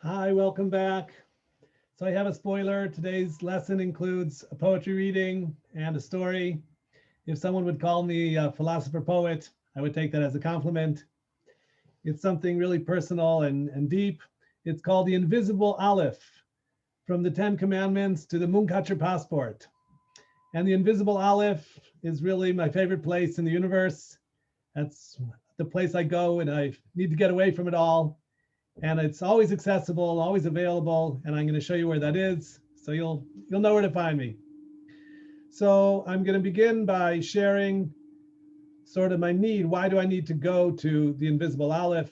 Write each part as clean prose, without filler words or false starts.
Hi, welcome back. So I have a spoiler. Today's lesson includes a poetry reading and a story. If someone would call me a philosopher poet, I would take that as a compliment. It's something really personal and deep. It's called the Invisible Aleph, from the Ten Commandments to the Mooncatcher Passport. And the Invisible Aleph is really my favorite place in the universe. That's the place I go and I need to get away from it all. And it's always accessible, always available, and I'm going to show you where that is, so you'll know where to find me. So I'm going to begin by sharing sort of my need. Why do I need to go to the Invisible Aleph?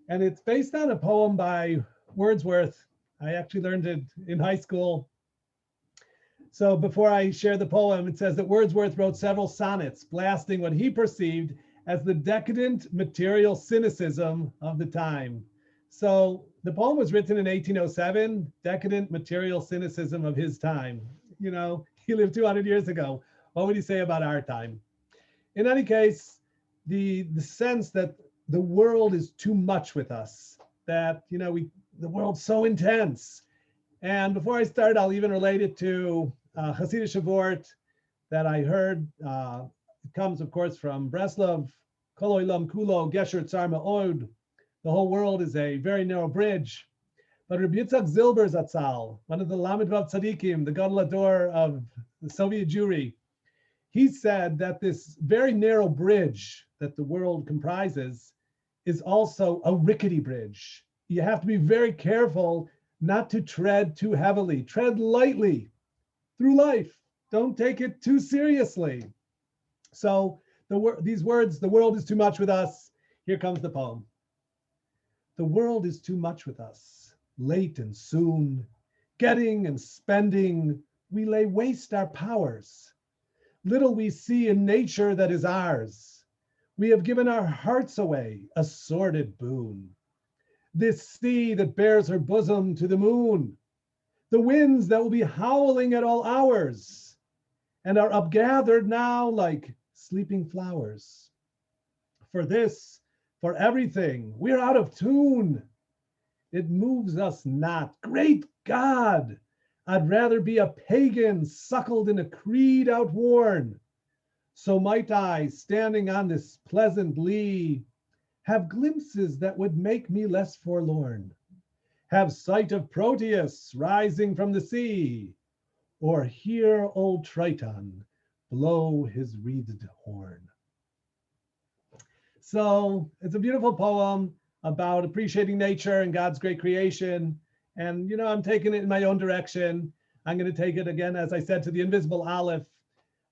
And it's based on a poem by Wordsworth. I actually learned it in high school. So before I share the poem, it says that Wordsworth wrote several sonnets blasting what he perceived as the decadent material cynicism of the time. So the poem was written in 1807, decadent material cynicism of his time. You know, he lived 200 years ago. What would he say about our time? In any case, the sense that the world is too much with us, that, the world's so intense. And before I start, I'll even relate it to Hasidic Shavort that I heard. It comes, of course, from Breslov, Kol Olam Kulo, Gesher Tsar Ma'od. The whole world is a very narrow bridge. But Rabbi Yitzhak Zilber Zatzal, one of the Lamed Vav Tzadikim, the Gadol Ador of the Soviet Jewry, he said that this very narrow bridge that the world comprises is also a rickety bridge. You have to be very careful not to tread too heavily. Tread lightly through life. Don't take it too seriously. So these words, the world is too much with us. Here comes the poem. The world is too much with us, late and soon. Getting and spending, we lay waste our powers. Little we see in nature that is ours. We have given our hearts away, a sordid boon. This sea that bears her bosom to the moon, the winds that will be howling at all hours, and are upgathered now like sleeping flowers. For this, for everything, we're out of tune. It moves us not. Great God, I'd rather be a pagan suckled in a creed outworn. So might I, standing on this pleasant lea, have glimpses that would make me less forlorn. Have sight of Proteus rising from the sea, or hear old Triton blow his wreathed horn. So it's a beautiful poem about appreciating nature and God's great creation. And, I'm taking it in my own direction. I'm going to take it again, as I said, to the Invisible Aleph.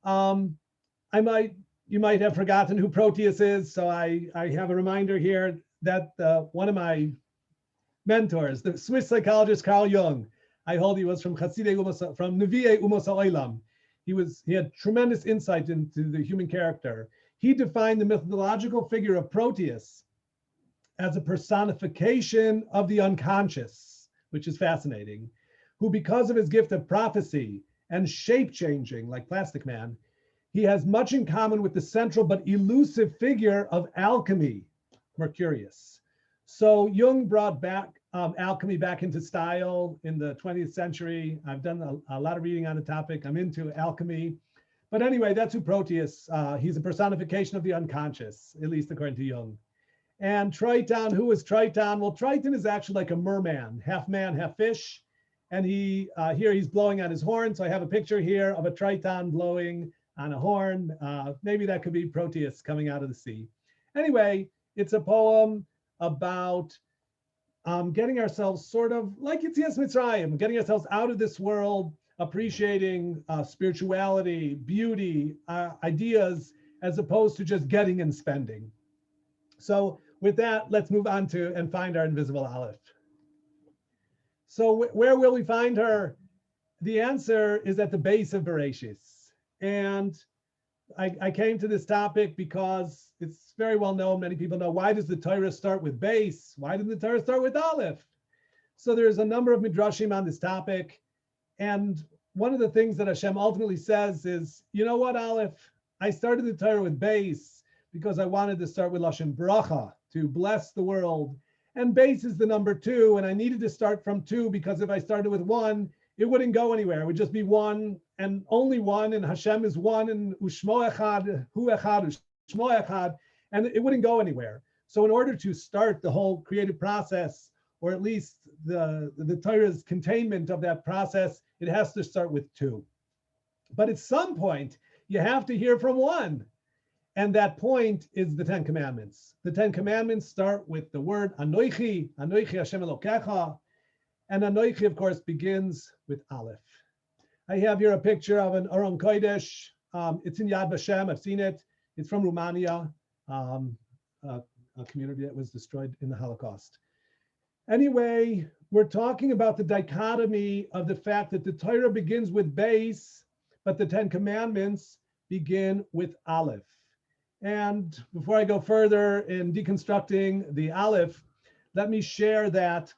You might have forgotten who Proteus is. So I have a reminder here that one of my mentors, the Swiss psychologist Carl Jung, I hold he was from Nevi'e Umos HaOlam. He had tremendous insight into the human character. He defined the mythological figure of Proteus as a personification of the unconscious, which is fascinating, who, because of his gift of prophecy and shape changing, like Plastic Man, he has much in common with the central but elusive figure of alchemy, Mercurius. So Jung brought back alchemy back into style in the 20th century. I've done a lot of reading on the topic. I'm into alchemy. But anyway, that's who Proteus, he's a personification of the unconscious, at least according to Jung. And Triton, who is Triton? Well, Triton is actually like a merman, half fish. And here he's blowing on his horn. So I have a picture here of a Triton blowing on a horn. Maybe that could be Proteus coming out of the sea. Anyway, it's a poem about getting ourselves sort of like Yetzias Mitzrayim, getting ourselves out of this world, appreciating spirituality, beauty, ideas, as opposed to just getting and spending. So with that, let's move on to and find our Invisible Aleph. So where will we find her? The answer is at the base of Bereshit. And I came to this topic because it's very well known. Many people know, why does the Torah start with base? Why didn't the Torah start with Aleph? So there's a number of midrashim on this topic. And one of the things that Hashem ultimately says is, you know what, Aleph? I started the Torah with base because I wanted to start with Lashon Bracha, to bless the world. And base is the number 2, and I needed to start from 2 because if I started with 1, it wouldn't go anywhere. It would just be 1 and only 1, and Hashem is 1, and Ushmo Echad, Hu Echad, Ushmo Echad, and it wouldn't go anywhere. So in order to start the whole creative process, or at least the Torah's containment of that process, it has to start with 2. But at some point, you have to hear from 1. And that point is the 10 Commandments. The 10 Commandments start with the word Anoichi, Anoichi Hashem Elokecha. And Anoichi, of course, begins with Aleph. I have here a picture of an Aron Kodesh. It's in Yad Vashem. I've seen it. It's from Romania, a community that was destroyed in the Holocaust. Anyway, we're talking about the dichotomy of the fact that the Torah begins with base, but the 10 Commandments begin with Aleph. And before I go further in deconstructing the Aleph, let me share that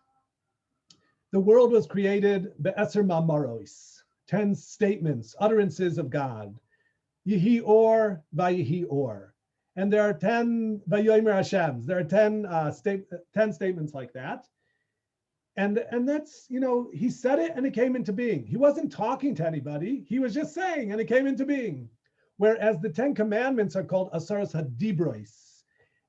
the world was created be'eser ma'maros, 10 statements, utterances of God. Yehi or, vayehi or. And there are 10 vayomer Hashems. There are 10 statements like that. And that's, he said it and it came into being. He wasn't talking to anybody. He was just saying, and it came into being. Whereas the 10 Commandments are called Asaras HaDibros.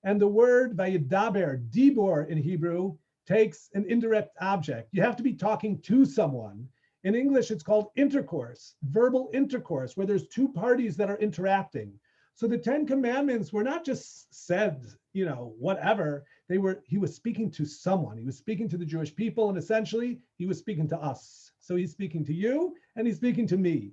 And the word vayidaber, dibor in Hebrew, takes an indirect object. You have to be talking to someone. In English, it's called intercourse, verbal intercourse, where there's 2 parties that are interacting. So the 10 Commandments were not just said, whatever. He was speaking to someone. He was speaking to the Jewish people, and essentially, he was speaking to us. So he's speaking to you, and he's speaking to me.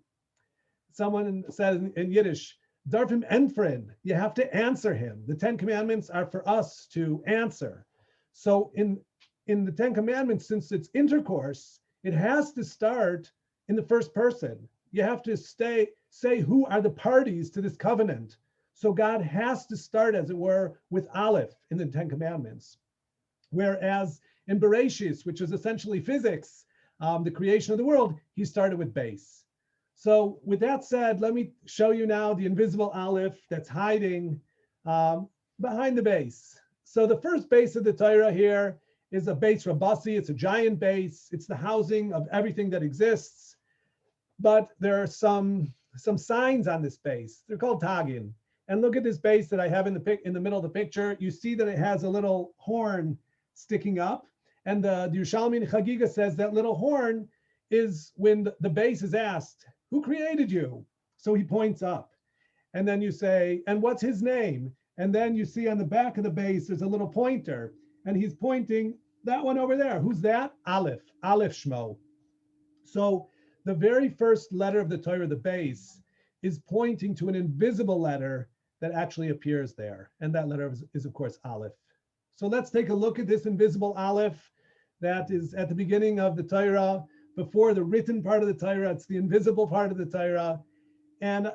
Someone said in Yiddish, Darfim Enfrin, you have to answer him. The 10 Commandments are for us to answer. So in the 10 Commandments, since it's intercourse, it has to start in the first person. You have to say who are the parties to this covenant. So God has to start, as it were, with Aleph in the 10 Commandments. Whereas in Bereshit, which is essentially physics, the creation of the world, he started with base. So with that said, let me show you now the invisible Aleph that's hiding behind the base. So the first base of the Torah here is a base Rabasi. It's a giant base. It's the housing of everything that exists. But there are some signs on this base. They're called tagin. And look at this base that I have in the middle of the picture. You see that it has a little horn sticking up. And the Yerushalmi Chagiga says that little horn is when the base is asked, who created you? So he points up. And then you say, and what's his name? And then you see on the back of the base, there's a little pointer. And he's pointing that one over there. Who's that? Aleph, Aleph Shmo. So the very first letter of the Torah, the base, is pointing to an invisible letter that actually appears there. And that letter is of course, Aleph. So let's take a look at this invisible Aleph that is at the beginning of the Torah, before the written part of the Torah. It's the invisible part of the Torah. And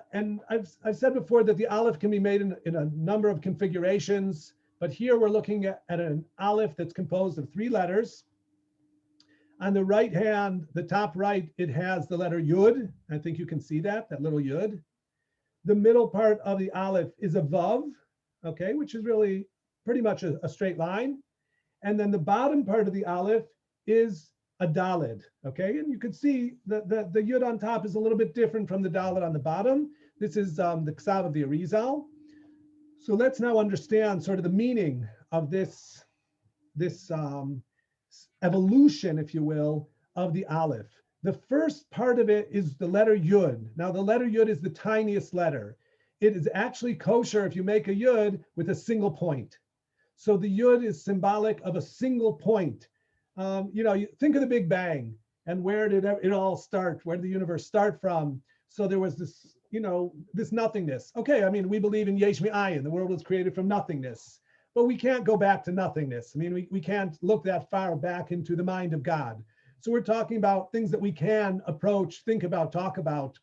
I've said before that the Aleph can be made in a number of configurations, but here we're looking at an Aleph that's composed of 3 letters. On the right hand, the top right, it has the letter Yud. I think you can see that little Yud. The middle part of the Aleph is a Vav, okay, which is really pretty much a straight line. And then the bottom part of the Aleph is a Daled, okay? And you can see the Yud on top is a little bit different from the Daled on the bottom. This is the Ksav of the Arizal. So let's now understand sort of the meaning of this evolution, if you will, of the Aleph. The first part of it is the letter Yud. Now the letter Yud is the tiniest letter. It is actually kosher if you make a Yud with a single point. So the Yud is symbolic of a single point. You think of the Big Bang and where did it all start? Where did the universe start from? So there was this, this nothingness. Okay, I mean, we believe in Yesh Me'ayin. The world was created from nothingness. But we can't go back to nothingness. I mean, we can't look that far back into the mind of God. So we're talking about things that we can approach, think about, talk about.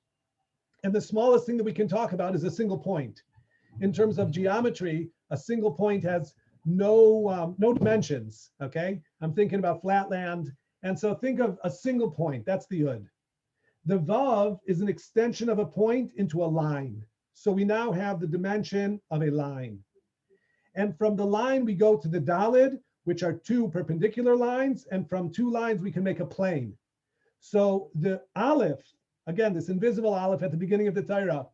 And the smallest thing that we can talk about is a single point. In terms of geometry, a single point has no dimensions, okay? I'm thinking about flat land. And so think of a single point, that's the Yud. The Vav is an extension of a point into a line. So we now have the dimension of a line. And from the line, we go to the Daled, which are two perpendicular lines, and from two lines we can make a plane. So the Aleph, again, this invisible Aleph at the beginning of the Torah,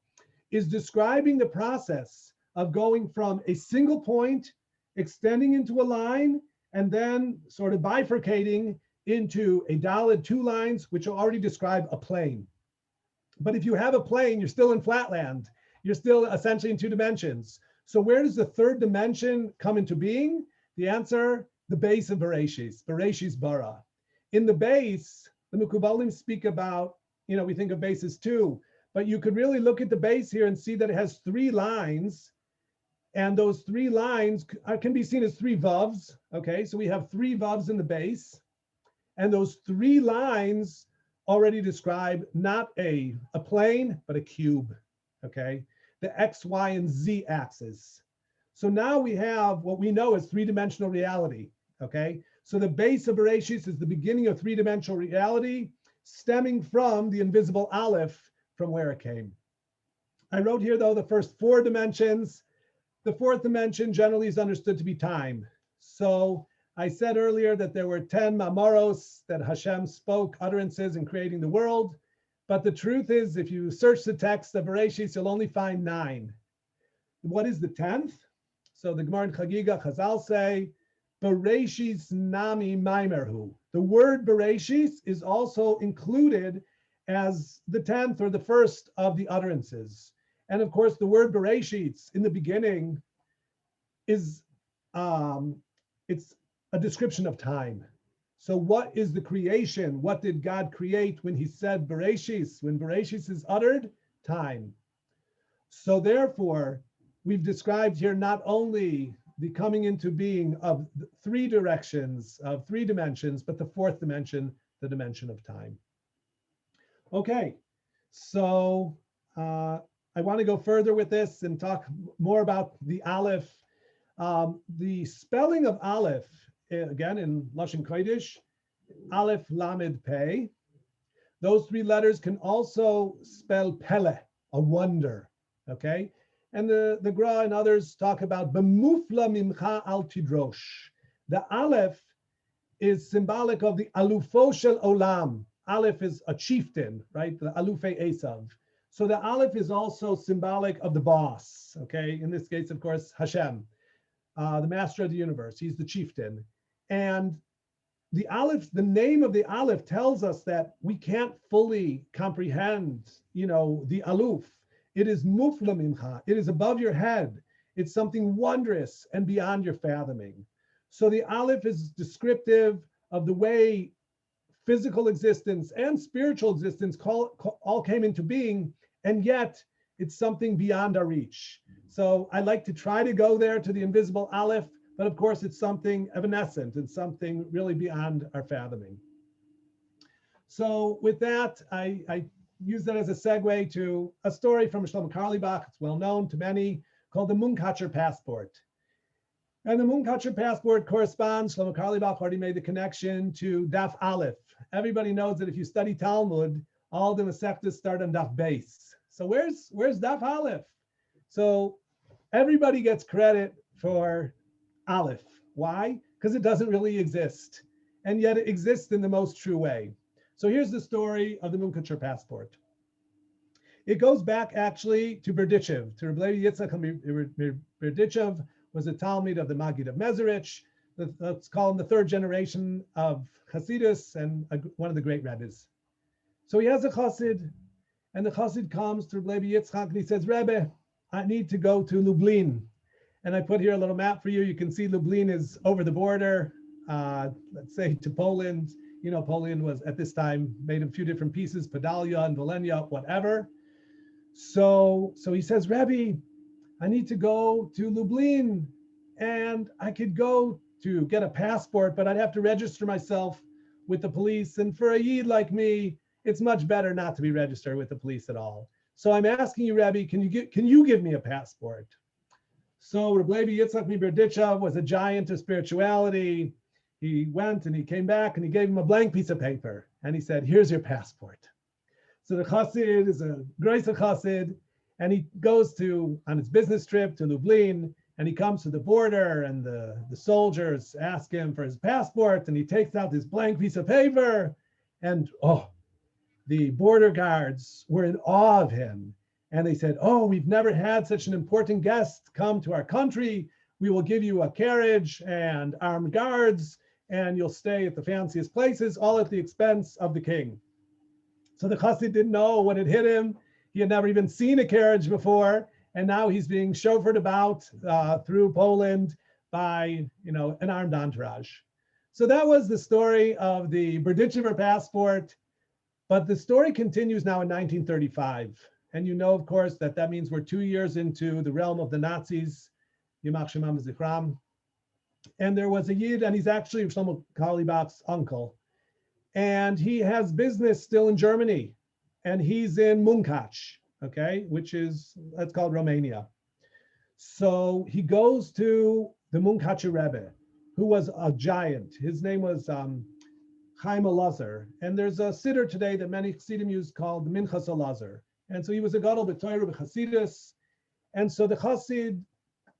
is describing the process of going from a single point, extending into a line, and then sort of bifurcating into a Daled, two lines, which already describe a plane. But if you have a plane, you're still in flatland. You're still essentially in two dimensions. So where does the third dimension come into being? The answer, the base of Bereshis, Bereshis bara. In the base, the Mekubalim speak about, we think of base as two, but you could really look at the base here and see that it has three lines, and those three lines can be seen as three vavs, okay? So we have three vavs in the base, and those three lines already describe not a plane, but a cube, okay? The X, Y, and Z axis. So now we have what we know as three-dimensional reality, okay? So the base of Bereshis is the beginning of three-dimensional reality, stemming from the invisible Aleph, from where it came. I wrote here, though, the first four dimensions. The fourth dimension generally is understood to be time. So I said earlier that there were 10 mamaros that Hashem spoke, utterances in creating the world. But the truth is, if you search the text of Bereshis, you'll only find 9. What is the 10th? So the Gemara in Chagiga, Chazal say, Bereshis nami maimerhu. The word Bereshis is also included as the 10th or the first of the utterances. And of course, the word Bereshis in the beginning is, it's a description of time. So what is the creation? What did God create when he said Bereshis? When Bereshis is uttered, time. So therefore, we've described here not only the coming into being of three directions, of three dimensions, but the fourth dimension, the dimension of time. Okay, so I want to go further with this and talk more about the Aleph. The spelling of Aleph, again in Lashon Kodesh, Aleph Lamed Pei. Those three letters can also spell Pele, a wonder, okay? And the Gra and others talk about B'mufla mimcha al tidrosh. The Aleph is symbolic of the Alufo shel Olam. Aleph is a chieftain, right? The Alufei Esav. So the Aleph is also symbolic of the boss, okay? In this case, of course, Hashem, the master of the universe. He's the chieftain. And the Aleph, the name of the Aleph tells us that we can't fully comprehend, the Aluf. It is mufla mimcha. It is above your head. It's something wondrous and beyond your fathoming. So the Aleph is descriptive of the way physical existence and spiritual existence all came into being, and yet it's something beyond our reach. So I like to try to go there to the invisible Aleph, but of course it's something evanescent and something really beyond our fathoming. So with that, I use that as a segue to a story from Shlomo Carlebach. It's well known to many, called the Munkacher Passport. And the Munkacher Passport corresponds, Shlomo Carlebach already made the connection, to Daf Aleph. Everybody knows that if you study Talmud, all the Masechtas start on Daf Beis. So where's Daf Aleph? So everybody gets credit for Aleph. Why? Because it doesn't really exist. And yet it exists in the most true way. So here's the story of the Munkacher Passport. It goes back actually to Berdichev, to Rabbi Yitzchak Berdichev was a Talmud of the Maggid of Mezerich. Let's call him the third generation of Hasidus and one of the great rabbis. So he has a Chassid, and the Chassid comes to Rabbi Yitzchak and he says, Rebbe, I need to go to Lublin. And I put here a little map for you. You can see Lublin is over the border, let's say to Poland. Poland was at this time made of a few different pieces, Podalia and Volhynia, whatever. So he says, Rebbe, I need to go to Lublin, and I could go to get a passport, but I'd have to register myself with the police. And for a Yid like me, it's much better not to be registered with the police at all. So I'm asking you, Rebbe, can you give me a passport? So Rabbi Yitzchak Berdichev was a giant of spirituality. He went and he came back and he gave him a blank piece of paper. And he said, here's your passport. So the Chassid is a Grace Chassid, and he goes on his business trip to Lublin, And he comes to the border, and the soldiers ask him for his passport, and he takes out this blank piece of paper, and the border guards were in awe of him. And they said, "Oh, we've never had such an important guest come to our country. We will give you a carriage and armed guards, and you'll stay at the fanciest places, all at the expense of the king." So the chassid didn't know what had hit him. He had never even seen a carriage before, and now he's being chauffeured about through Poland by, an armed entourage. So that was the story of the Berditchever passport. But the story continues now in 1935. And you know, of course, that means we're 2 years into the realm of the Nazis, Yimach Shemam Zichram. And there was a Yid, and he's actually Shlomo Carlebach's uncle. And he has business still in Germany. And he's in Munkac, okay, which is, that's called Romania. So he goes to the Munkacher Rebbe, who was a giant. His name was Chaim Elazar. And there's a siddur today that many Chassidim use called Minchas Elazar. And so he was a gadol b'Torah b'Chassidus. And so the Chassid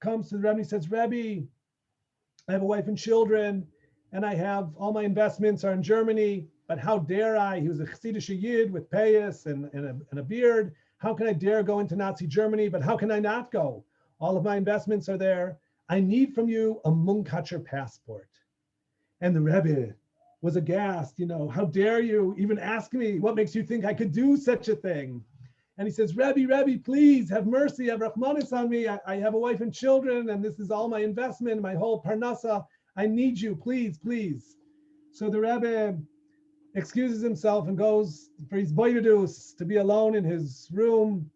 comes to the Rebbe and he says, "Rebbe, I have a wife and children, and I have all my investments are in Germany, but how dare I?" He was a Chassidish Yid with payas and a beard. "How can I dare go into Nazi Germany? But how can I not go? All of my investments are there. I need from you a Munkacher passport." And the Rebbe was aghast, "How dare you even ask me? What makes you think I could do such a thing?" And he says, Rebbe, please have mercy, have Rahmanis on me. I have a wife and children, and this is all my investment, my whole parnasa. I need you, please. So the Rebbe excuses himself and goes for his boydus to be alone in his room.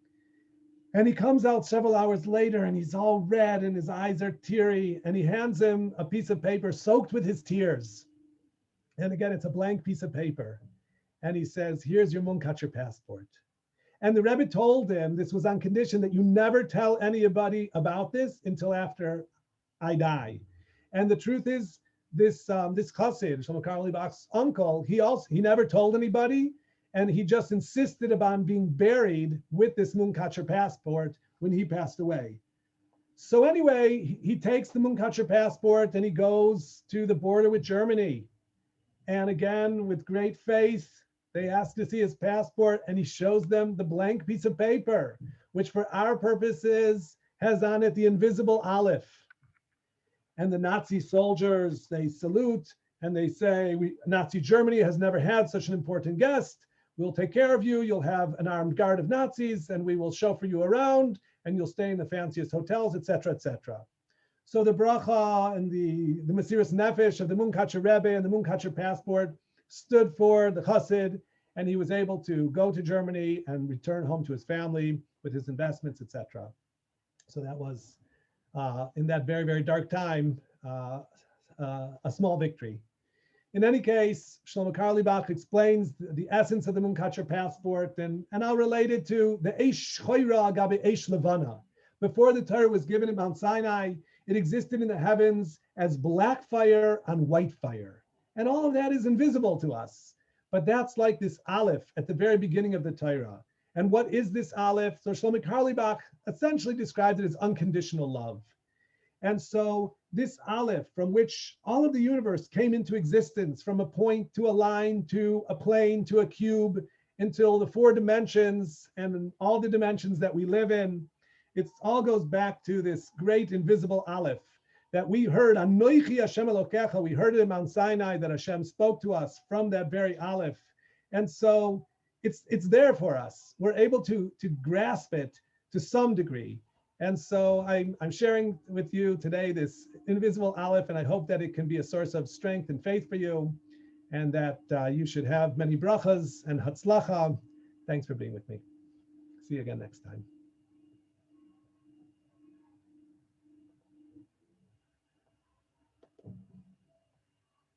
And he comes out several hours later, and he's all red, and his eyes are teary, and he hands him a piece of paper soaked with his tears. And again, it's a blank piece of paper. And he says, "Here's your Munkacher passport." And the Rebbe told him this was on condition that you never tell anybody about this until after I die. And the truth is, this chassid, Shlomo Carlebach's uncle, he never told anybody, and he just insisted upon being buried with this Munkacher passport when he passed away. So anyway, he takes the Munkacher passport and he goes to the border with Germany. And again, with great faith, they ask to see his passport, and he shows them the blank piece of paper, which for our purposes has on it the invisible Aleph. And the Nazi soldiers, they salute and they say, Nazi Germany has never had such an important guest. We'll take care of you. You'll have an armed guard of Nazis, and we will chauffeur you around, and you'll stay in the fanciest hotels, etc., etc. So the bracha and the Mesiras Nefesh of the Munkacher Rebbe and the Munkacher passport stood for the chassid, and he was able to go to Germany and return home to his family with his investments, etc. So that was, in that very, very dark time, a small victory. In any case, Shlomo Carlebach explains the essence of the Munkacher passport, and I'll relate it to the Eish Choira Gabe Eish Levana. Before the Torah was given at Mount Sinai, it existed in the heavens as black fire on white fire. And all of that is invisible to us. But that's like this Aleph at the very beginning of the Torah. And what is this Aleph? So Shlomo Carlebach essentially describes it as unconditional love. And so this Aleph, from which all of the universe came into existence, from a point to a line to a plane to a cube, until the 4 dimensions and all the dimensions that we live in, it all goes back to this great invisible Aleph that we heard, Anoichi Hashem Elokecha, we heard it in Mount Sinai, that Hashem spoke to us from that very Aleph. And so it's there for us. We're able to grasp it to some degree. And so I'm sharing with you today this invisible Aleph, and I hope that it can be a source of strength and faith for you, and that you should have many brachas and hatzlacha. Thanks for being with me. See you again next time.